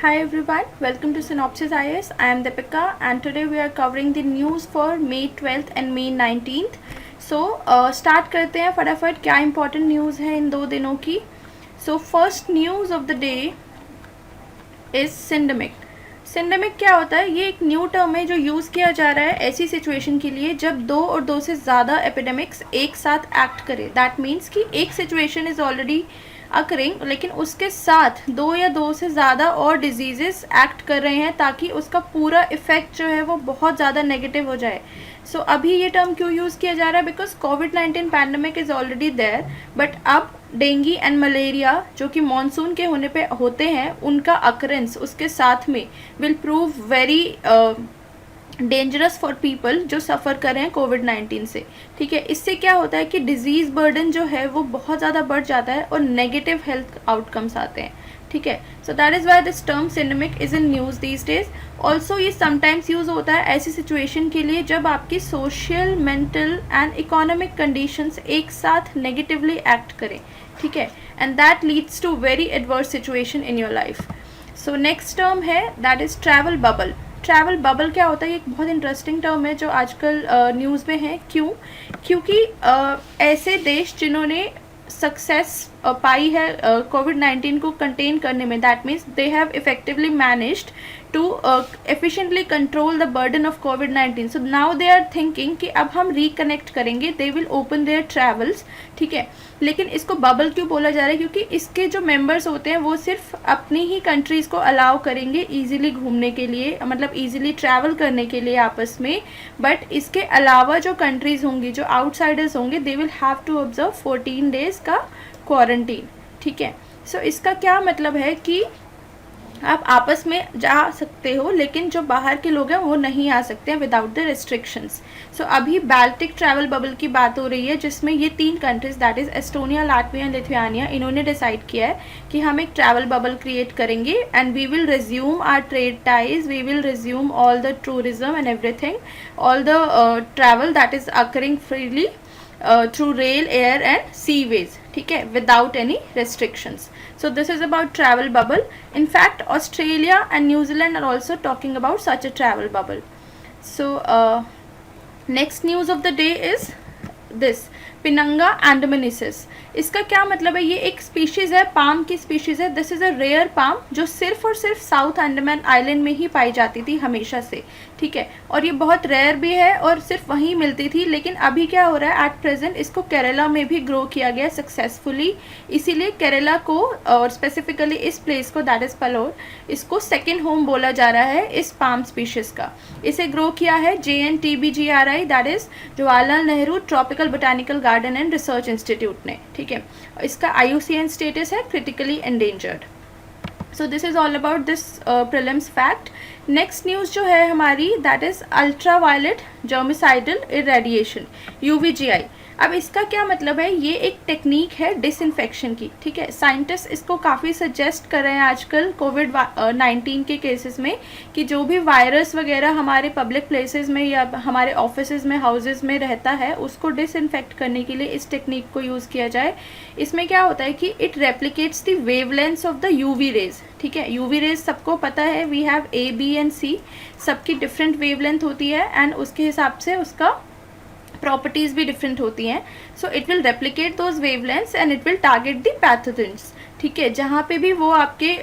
Hi everyone, welcome to Synopsis IS. I am Deepika and today we are covering the news for May 12th and May 19th. Start करते हैं फटाफट क्या important news है इन दो दिनों की. So first news of the day is syndemic. सिंडेमिक क्या होता है? ये एक न्यू टर्म है जो यूज़ किया जा रहा है ऐसी सिचुएशन के लिए जब दो और दो से ज़्यादा एपिडेमिक्स एक साथ एक्ट करे. दैट मीन्स कि एक सिचुएशन इज़ ऑलरेडी अकरिंग लेकिन उसके साथ दो या दो से ज़्यादा और डिजीज़ेस एक्ट कर रहे हैं ताकि उसका पूरा इफ़ेक्ट जो है वो बहुत ज़्यादा नेगेटिव हो जाए. अभी ये टर्म क्यों यूज़ किया जा रहा है? बिकॉज कोविड-19 pandemic is already there, but अब डेंगी एंड मलेरिया जो कि मॉनसून के होने पे होते हैं उनका अकरेंस उसके साथ में will prove very dangerous for people जो सफ़र कर रहे हैं कोविड-19 से. ठीक है, इससे क्या होता है कि डिजीज़ बर्डन जो है वो बहुत ज़्यादा बढ़ जाता है और नेगेटिव हेल्थ आउटकम्स आते हैं. ठीक है, so that is why this term syndemic is in news these days. Also ये समटाइम्स यूज़ होता है ऐसी सिचुएशन के लिए जब आपकी social, mental and economic conditions एक साथ नेगेटिवली एक्ट करें. ठीक है, and that leads to very adverse situation in your life. So next term है that is travel bubble. Travel bubble क्या होता है? ये एक बहुत इंटरेस्टिंग टर्म है जो आजकल न्यूज़ में है. क्योंकि ऐसे देश जिन्होंने सक्सेस पाई है कोविड-19 को कंटेन करने में, that means they have effectively managed to efficiently control the burden of COVID-19. So now they are thinking कि अब हम रिकनेक्ट करेंगे, they will open their travels. ठीक है, लेकिन इसको बबल क्यों बोला जा रहा है? क्योंकि इसके जो मेंबर्स होते हैं वो सिर्फ अपनी ही कंट्रीज़ को अलाउ करेंगे ईजिली घूमने के लिए, मतलब ईजिली ट्रैवल करने के लिए आपस में. बट इसके अलावा जो कंट्रीज़ होंगी, जो आउटसाइडर्स होंगे, they will have to observe 14 days का क्वारंटीन. ठीक है, सो इसका क्या मतलब है कि आप आपस में जा सकते हो लेकिन जो बाहर के लोग हैं वो नहीं आ सकते हैं विदाउट द रिस्ट्रिक्शंस. अभी बाल्टिक ट्रैवल बबल की बात हो रही है जिसमें ये 3 countries that is Estonia, Latvia and Lithuania, इन्होंने डिसाइड किया है कि हम एक ट्रैवल बबल क्रिएट करेंगे and we will resume our trade ties, we will resume all the tourism and everything, all the travel that is occurring freely through rail, air and seaways. ठीक है, without any restrictions. So this is about travel bubble. In fact, Australia and New Zealand are also talking about such a travel bubble. Next news of the day is this पिनंगा एंडोमिनिसिस. इसका क्या मतलब है? ये एक species है, palm की species है. This is a rare palm जो सिर्फ और सिर्फ साउथ अंडमान आइलैंड में ही पाई जाती थी हमेशा से. ठीक है, और ये बहुत रेयर भी है और सिर्फ वहीं मिलती थी. लेकिन अभी क्या हो रहा है, एट प्रेजेंट इसको केरला में भी ग्रो किया गया सक्सेसफुली. इसीलिए केरला को और स्पेसिफिकली इस प्लेस को दैट इज़ पलोर, इसको सेकेंड होम बोला जा रहा है इस पाम स्पीशीज़ का. इसे ग्रो किया है JNTBGRI that is Jawaharlal Nehru tropical botanical garden and research institute ने. ठीक है, इसका IUCN स्टेटस है critically endangered. So this is all about this prelims fact. Next news जो है हमारी that is ultra violet germicidal irradiation, UVGI. अब इसका क्या मतलब है? ये एक टेक्निक है डिसइंफेक्शन की. ठीक है, साइंटिस्ट इसको काफ़ी सजेस्ट कर रहे हैं आजकल कोविड-19 के केसेस में कि जो भी वायरस वगैरह हमारे पब्लिक प्लेसेस में या हमारे ऑफिसेज में, हाउसेज में रहता है, उसको डिसइंफेक्ट करने के लिए इस टेक्निक को यूज़ किया जाए. इसमें क्या होता है कि it replicates the wavelengths of the UV rays. ठीक है, UV रेज सबको पता है, we have A, B and C, सबकी डिफरेंट वेवलेंथ होती है एंड उसके हिसाब से उसका प्रॉपर्टीज़ भी डिफरेंट होती हैं. So it will replicate those wavelengths and it will target the pathogens. ठीक है, जहाँ पे भी वो आपके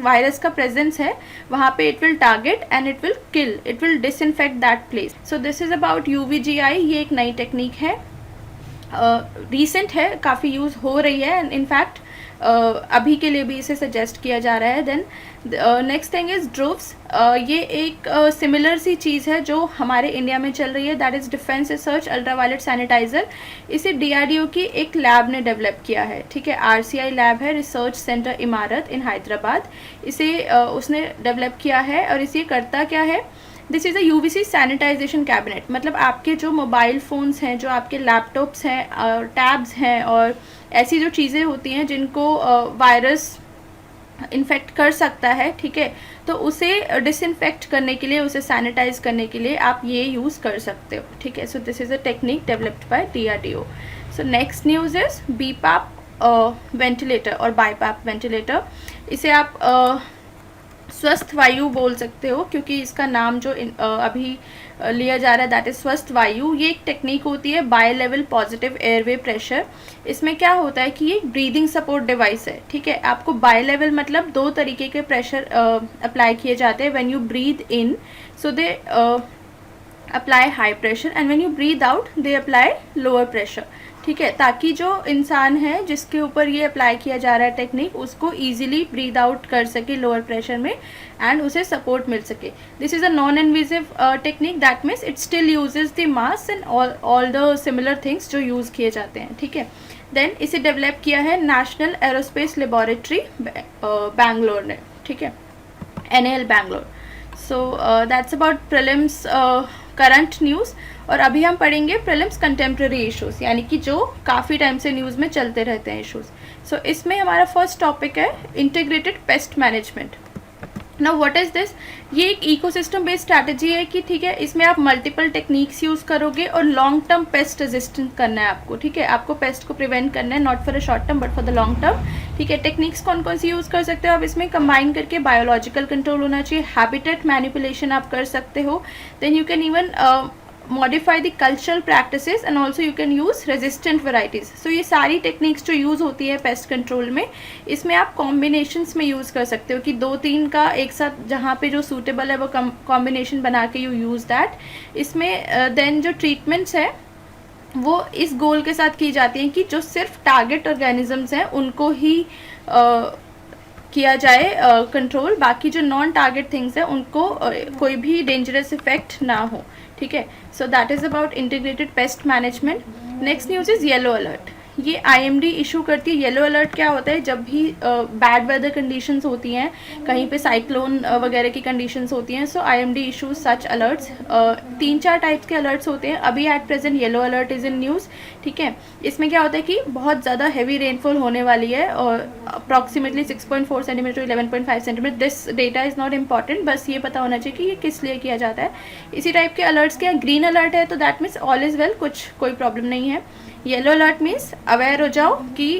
वायरस का प्रेजेंस है वहाँ पे it will target and it will kill, it will disinfect that place. So this is about UVGI. ये एक नई टेक्निक है, रीसेंट है, काफ़ी यूज़ हो रही है एंड इनफैक्ट अभी के लिए भी इसे सजेस्ट किया जा रहा है. Then next thing is droves. ये एक सिमिलर सी चीज़ है जो हमारे इंडिया में चल रही है, that is defence research ultraviolet sanitiser. इसे DRDO की एक लैब ने डेवलप किया है. ठीक है, RCI लैब है, रिसर्च सेंटर इमारत इन हैदराबाद. इसे उसने डेवलप किया है और इसे करता क्या है? This is a UVC sanitisation cabinet. मतलब आपके जो मोबाइल फ़ोन्स हैं, जो आपके लैपटॉप्स हैं, टैब्स हैं और ऐसी जो चीज़ें होती हैं जिनको वायरस इन्फेक्ट कर सकता है. ठीक है, तो उसे डिसइंफेक्ट करने के लिए, उसे सैनिटाइज करने के लिए आप ये यूज़ कर सकते हो. ठीक है, सो this is a technique developed by DRDO. So next news is BPAP ventilator और BiPAP वेंटिलेटर. इसे आप स्वस्थ वायु बोल सकते हो, क्योंकि इसका नाम जो अभी लिया जा रहा है दैट इज स्वस्थ वायु। ये एक टेक्निक होती है bi level positive airway pressure. इसमें क्या होता है कि ये ब्रीदिंग सपोर्ट डिवाइस है, ठीक है। आपको बाय लेवल मतलब दो तरीके के प्रेशर अप्लाई किए जाते हैं। When you breathe in so they apply high pressure and when you breathe out they apply lower pressure, ठीक है, ताकि जो इंसान है जिसके ऊपर ये अप्लाई किया जा रहा है टेक्निक उसको ईजिली ब्रीद आउट कर सके लोअर प्रेशर में एंड उसे सपोर्ट मिल सके। This is a non invasive technique, that means it still uses the mask and all the similar things जो यूज़ किए जाते हैं, ठीक है। देन इसे डेवलप किया है नेशनल एरोस्पेस लेबोरेटरी बैंगलोर ने, ठीक है, NAL Bangalore. So that's about prelims current news. और अभी हम पढ़ेंगे प्रीलिम्स कंटेम्प्रेरी इश्यूज़, यानी कि जो काफ़ी टाइम से न्यूज़ में चलते रहते हैं इश्यूज़। सो इसमें हमारा फर्स्ट टॉपिक है integrated pest management. Now what is this? ये एक इकोसिस्टम बेस्ड स्ट्रैटेजी है कि ठीक है, इसमें आप मल्टीपल टेक्निक्स यूज़ करोगे और लॉन्ग टर्म पेस्ट रेजिस्टेंस करना है आपको, ठीक है। आपको पेस्ट को प्रिवेंट करना है, not for a short term but for the long term, ठीक है। टेक्निक्स कौन कौन सी यूज़ कर सकते हो आप इसमें? कंबाइन करके बायोलॉजिकल कंट्रोल होना चाहिए, हैबिटेट मैनिपुलेशन आप कर सकते हो, then you can even modify the cultural practices and also you can use resistant varieties। so ये सारी टेक्निक्स जो यूज़ होती है पेस्ट कंट्रोल में, इसमें आप कॉम्बिनेशंस में यूज़ कर सकते हो कि 2-3 का एक साथ जहाँ पे जो सूटेबल है वो कॉम्बिनेशन बना के यू यूज़ दैट। इसमें देन जो ट्रीटमेंट्स है वो इस गोल के साथ की जाती हैं कि जो सिर्फ टारगेट ऑर्गेनिजम्स हैं उनको ही किया जाए कंट्रोल, बाकी जो नॉन टारगेट थिंग्स हैं उनको कोई भी डेंजरस इफेक्ट ना हो, ठीक है। So that is about integrated pest management. Next news is yellow alert. ये IMD इशू करती है। येलो अलर्ट क्या होता है? जब भी बैड वेदर कंडीशंस होती हैं, कहीं पे साइक्लोन वगैरह की कंडीशंस होती हैं, सो IMD issue such alerts. 3-4 types के अलर्ट्स होते हैं। अभी at present yellow alert is in news, ठीक है। इसमें क्या होता है कि बहुत ज़्यादा हैवी रेनफॉल होने वाली है और approximately 6.4 centimetre 11.5 centimetre. This data is not important, बस ये पता होना चाहिए कि ये किस लिए किया जाता है। इसी टाइप के अलर्ट्स क्या, ग्रीन अलर्ट है तो that means all is well, कुछ कोई प्रॉब्लम नहीं है। येलो अलर्ट मीन्स अवेयर हो जाओ कि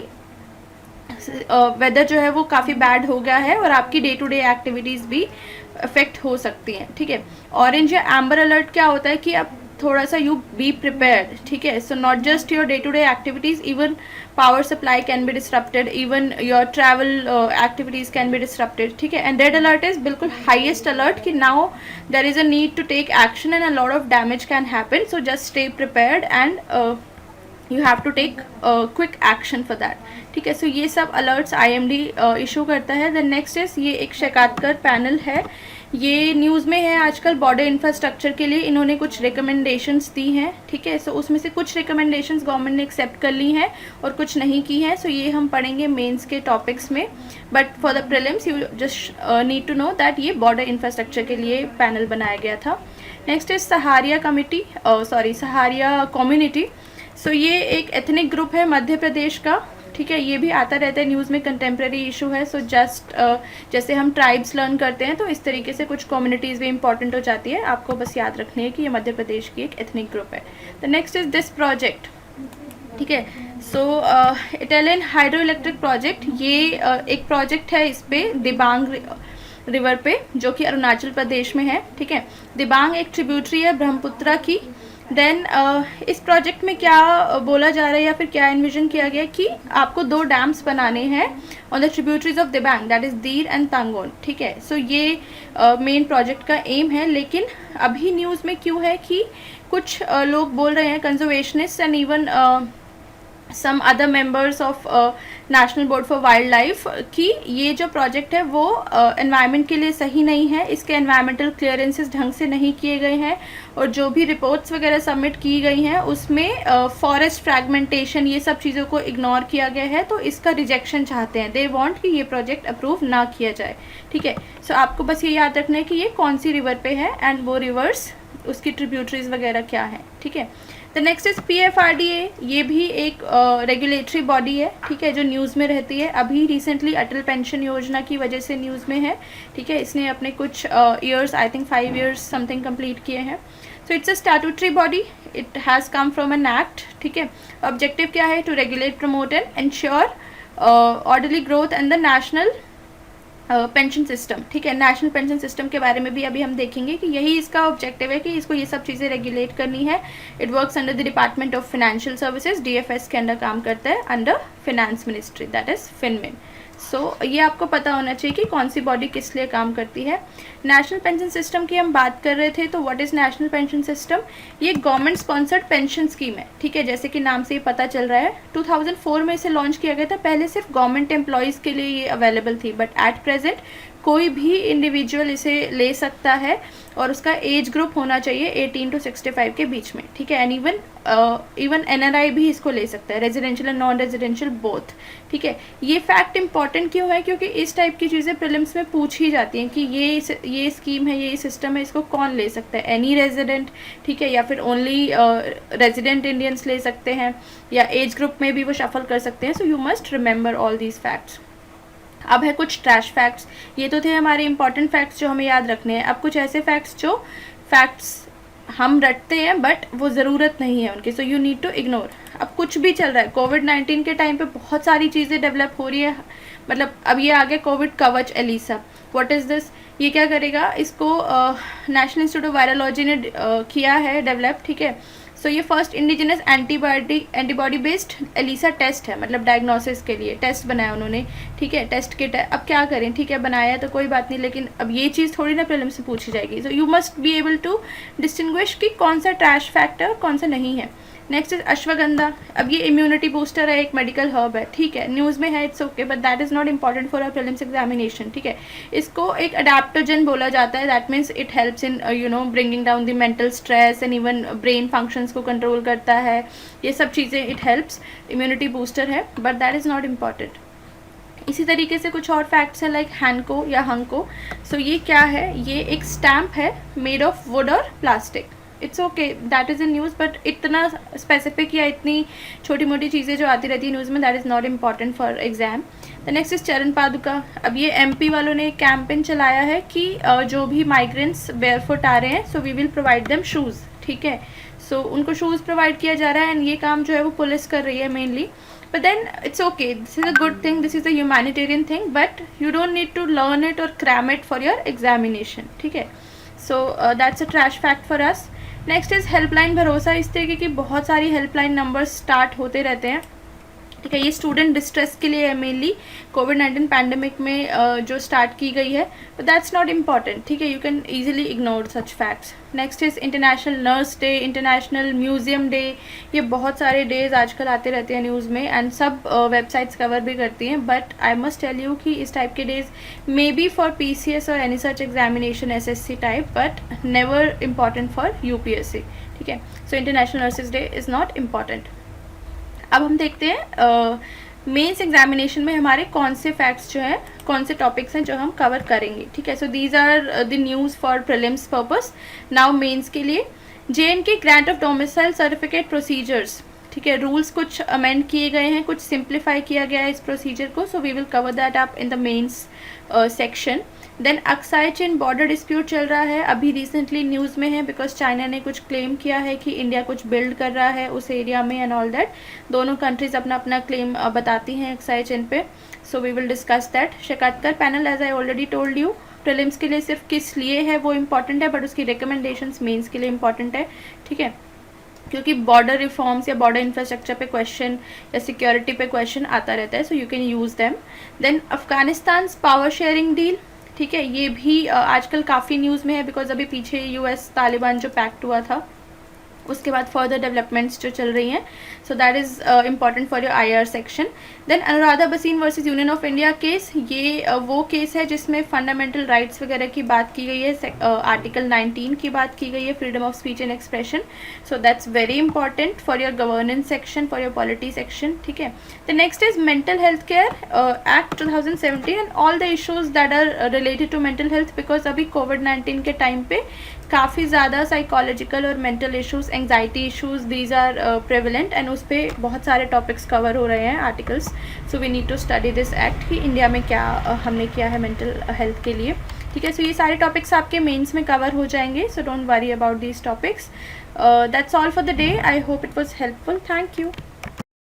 वेदर जो है वो काफ़ी बैड हो गया है और आपकी डे टू डे एक्टिविटीज़ भी अफेक्ट हो सकती हैं, ठीक है। ऑरेंज या एम्बर अलर्ट क्या होता है कि अब थोड़ा सा यू बी प्रिपेयर्ड, ठीक है। So not just your day to day activities, even power supply can be disrupted, even your travel activities can be disrupted, ठीक है। एंड रेड अलर्ट इज़ बिल्कुल हाईएस्ट अलर्ट कि now there is a need to take action and a lot of damage can happen, so just stay prepared and you have to take quick action for that, ठीक है। So ये सब alerts IMD issue करता है। Then next is ये एक शिकायतकर panel है, ये न्यूज़ में है आजकल। बॉर्डर इंफ्रास्ट्रक्चर के लिए इन्होंने कुछ रिकमेंडेशंस दी हैं, ठीक है। सो उसमें से कुछ रिकमेंडेशंस गवर्नमेंट ने एक्सेप्ट कर ली हैं और कुछ नहीं की हैं। सो ये हम पढ़ेंगे मेंस के टॉपिक्स में, but for the prelims you just need to know that ये बॉर्डर इंफ्रास्ट्रक्चर के लिए पैनल बनाया गया था। Next is Sahariya committee, Sahariya community. So ये एक एथनिक ग्रुप है मध्य प्रदेश का, ठीक है। ये भी आता रहता है न्यूज़ में, कंटेम्प्रेरी इशू है। सो जस्ट जैसे हम ट्राइब्स लर्न करते हैं तो इस तरीके से कुछ कम्युनिटीज़ भी इंपॉर्टेंट हो जाती है, आपको बस याद रखनी है कि ये मध्य प्रदेश की एक एथनिक ग्रुप है। The next is this project, ठीक है। सो इटालियन हाइड्रो इलेक्ट्रिक प्रोजेक्ट, ये एक प्रोजेक्ट है इस पे दिबांग रिवर पे, जो कि अरुणाचल प्रदेश में है, ठीक है। दिबांग एक ट्रिब्यूटरी है ब्रह्मपुत्रा की। देन इस प्रोजेक्ट में क्या बोला जा रहा है या फिर क्या इन्विजन किया गया कि आपको 2 डैम्स बनाने हैं on the tributaries of Dibang, that is दीर एंड तंगोन, ठीक है। सो ये मेन प्रोजेक्ट का एम है। लेकिन अभी न्यूज़ में क्यों है कि कुछ लोग बोल रहे हैं, conservationist and even some other members of national board for wildlife, कि ये जो प्रोजेक्ट है वो एनवायरनमेंट के लिए सही नहीं है, इसके एनवायरमेंटल क्लियरेंसेस ढंग से नहीं किए गए हैं और जो भी रिपोर्ट्स वगैरह सबमिट की गई हैं उसमें फॉरेस्ट फ्रैगमेंटेशन ये सब चीज़ों को इग्नोर किया गया है, तो इसका रिजेक्शन चाहते हैं। दे वांट कि ये प्रोजेक्ट अप्रूव ना किया जाए, ठीक है। सो आपको बस ये याद रखना है कि ये कौन सी रिवर पे है एंड वो रिवर्स उसकी ट्रिब्यूटरीज वगैरह क्या है, ठीक है। द नेक्स्ट इज PFRDA, ये भी एक रेगुलेटरी बॉडी है, ठीक है, जो न्यूज़ में रहती है। अभी रिसेंटली अटल पेंशन योजना की वजह से न्यूज़ में है, ठीक है। इसने अपने कुछ years, I think 5 years something complete किए हैं। So it's a statutory body, it has come from an act, ठीक है। ऑब्जेक्टिव क्या है? To regulate, promote and ensure orderly growth and the national pension system, ठीक है, नेशनल पेंशन सिस्टम के बारे में भी अभी हम देखेंगे कि यही इसका ऑब्जेक्टिव है कि इसको ये सब चीज़ें रेगुलेट करनी है। It works under the department of financial services, DFS के अंडर काम करता है, under finance ministry, that is finmin. So ये आपको पता होना चाहिए कि कौन सी बॉडी किस लिए काम करती है। नेशनल पेंशन सिस्टम की हम बात कर रहे थे, तो what is national pension system? ये गवर्नमेंट स्पॉन्सर्ड पेंशन स्कीम है, ठीक है, जैसे कि नाम से ही पता चल रहा है। 2004 में इसे लॉन्च किया गया था। पहले सिर्फ गवर्नमेंट एम्प्लॉयज़ के लिए ये अवेलेबल थी, बट एट प्रेजेंट कोई भी इंडिविजुअल इसे ले सकता है और उसका एज ग्रुप होना चाहिए 18 to 65 के बीच में, ठीक है। एंड इवन NRI भी इसको ले सकता है, residential and non residential both, ठीक है। ये फैक्ट इंपॉर्टेंट क्यों है? क्योंकि इस टाइप की चीज़ें प्रीलिम्स में पूछ ही जाती हैं कि ये स्कीम है, ये सिस्टम है, इसको कौन ले सकता है? एनी रेजिडेंट, ठीक है, या फिर ओनली रेजिडेंट इंडियंस ले सकते हैं, या एज ग्रुप में भी वो शफल कर सकते हैं। सो you must remember all these facts. अब है कुछ ट्रैश फैक्ट्स। ये तो थे हमारे इंपॉर्टेंट फैक्ट्स जो हमें याद रखने हैं। अब कुछ ऐसे फैक्ट्स जो फैक्ट्स हम रटते हैं बट वो ज़रूरत नहीं है उनकी, so you need to ignore. अब कुछ भी चल रहा है, कोविड-19 के टाइम पे बहुत सारी चीज़ें डेवलप हो रही है। मतलब अब ये आ गया कोविड कवच एलिसा। What is this? ये क्या करेगा? इसको नेशनल इंस्टीट्यूट ऑफ वायरोलॉजी ने किया है डेवलप, ठीक है। सो ये first indigenous antibody based ELISA test है, मतलब डायग्नोसिस के लिए टेस्ट बनाया उन्होंने, ठीक है, टेस्ट किट है। अब क्या करें, ठीक है, बनाया है तो कोई बात नहीं, लेकिन अब ये चीज़ थोड़ी ना प्रीलिम से पूछी जाएगी। So you must be able to distinguish कि कौन सा ट्रैश फैक्ट है और कौन सा नहीं है। Next is ashwagandha. अब ये इम्यूनिटी बूस्टर है, एक मेडिकल हर्ब है, ठीक है, न्यूज़ में है, it's okay, but that is not important for a prelims examination, ठीक है। इसको एक अडेप्टोजन बोला जाता है, that means it helps in bringing down the mental stress and even brain functions को कंट्रोल करता है, ये सब चीज़ें इट हेल्प्स, इम्यूनिटी बूस्टर है, but that is not important. इसी तरीके से कुछ और फैक्ट्स हैं लाइक हैंको या हंको। सो ये क्या है? ये एक स्टैम्प है मेड ऑफ वुड और plastic. It's okay, that is in news, but इतना स्पेसिफिक या इतनी छोटी मोटी चीज़ें जो आती रहती है न्यूज़ में, that is not important for exam. The next is चरण पादुका। अब ये MP वालों ने एक कैंपेन चलाया है कि जो भी माइग्रेंट्स बेयरफुट आ रहे हैं, so we will provide them shoes, ठीक है। सो उनको शूज़ प्रोवाइड किया जा रहा है, एंड ये काम जो है वो पुलिस कर रही है mainly. But then it's okay, this is a good thing, this is a humanitarian thing, but you don't need to learn it or cram it for your examination, ठीक है। So that's a trash fact for us. Next is helpline भरोसा। इस तरीके की बहुत सारी helpline numbers start होते रहते हैं, ठीक है। ये स्टूडेंट डिस्ट्रेस के लिए है मेनली, कोविड-19 पैंडमिक में जो स्टार्ट की गई है, बट दैट्स नॉट इम्पॉर्टेंट, ठीक है, you can easily ignore such facts. Next is international nurse day, international museum day. ये बहुत सारे डेज आजकल आते रहते हैं न्यूज़ में, एंड सब वेबसाइट्स कवर भी करती हैं, but I must tell you कि इस टाइप के days may be for PCS और any such examination SSC type, but never important for UPSC, ठीक है। So international nurses day is not important. अब हम देखते हैं मेंस एग्जामिनेशन में हमारे कौन से फैक्ट्स जो हैं, कौन से टॉपिक्स हैं जो हम कवर करेंगे, ठीक है। So these are the news for prelims purpose. Now mains के लिए JNK grant of domicile certificate procedures, ठीक है, रूल्स कुछ अमेंड किए गए हैं, कुछ सिंप्लीफाई किया गया है इस प्रोसीजर को, so we will cover that up in the mains section. Then Aksai Chin border dispute चल रहा है, अभी रिसेंटली न्यूज़ में है, बिकॉज चाइना ने कुछ क्लेम किया है कि इंडिया कुछ बिल्ड कर रहा है उस एरिया में एंड ऑल दैट। दोनों कंट्रीज अपना अपना क्लेम बताती हैं अक्साई चीन पे, so we will discuss that. Shekatkar panel, as I already told you, prelims के लिए सिर्फ किस लिए है वो इम्पॉर्टेंट है, बट उसकी रिकमेंडेशंस मेंस के लिए इम्पॉर्टेंट है, ठीक है, क्योंकि बॉर्डर रिफॉर्म्स या बॉर्डर इंफ्रास्ट्रक्चर पे क्वेश्चन या सिक्योरिटी पे क्वेश्चन आता रहता है, so you can use them. Then Afghanistan power sharing deal, ठीक है, ये भी आजकल काफ़ी न्यूज़ में है, बिकॉज अभी पीछे US तालिबान जो पैक्ट हुआ था, उसके बाद फर्दर डेवलपमेंट्स जो चल रही हैं, so that is important for your IR section. Then Anuradha Bhasin versus union of India case, ये वो केस है जिसमें फंडामेंटल राइट्स वगैरह की बात की गई है, आर्टिकल 19 की बात की गई है, freedom of speech and expression, so that's very important for your governance section, for your polity section, ठीक है। The next is mental health care act 2017 and all the issues that are related to mental health, because अभी कोविड-19 के time पे काफ़ी ज़्यादा psychological और mental issues, anxiety issues, these are prevalent, and उस पर बहुत सारे टॉपिक्स कवर हो रहे हैं, articles, so we need to study this act कि इंडिया में क्या हमने किया है मेंटल हेल्थ के लिए, ठीक है। सो ये सारे टॉपिक्स आपके मेंस में कवर हो जाएंगे, so don't worry about these topics. That's all for the day. I hope it was helpful. Thank you.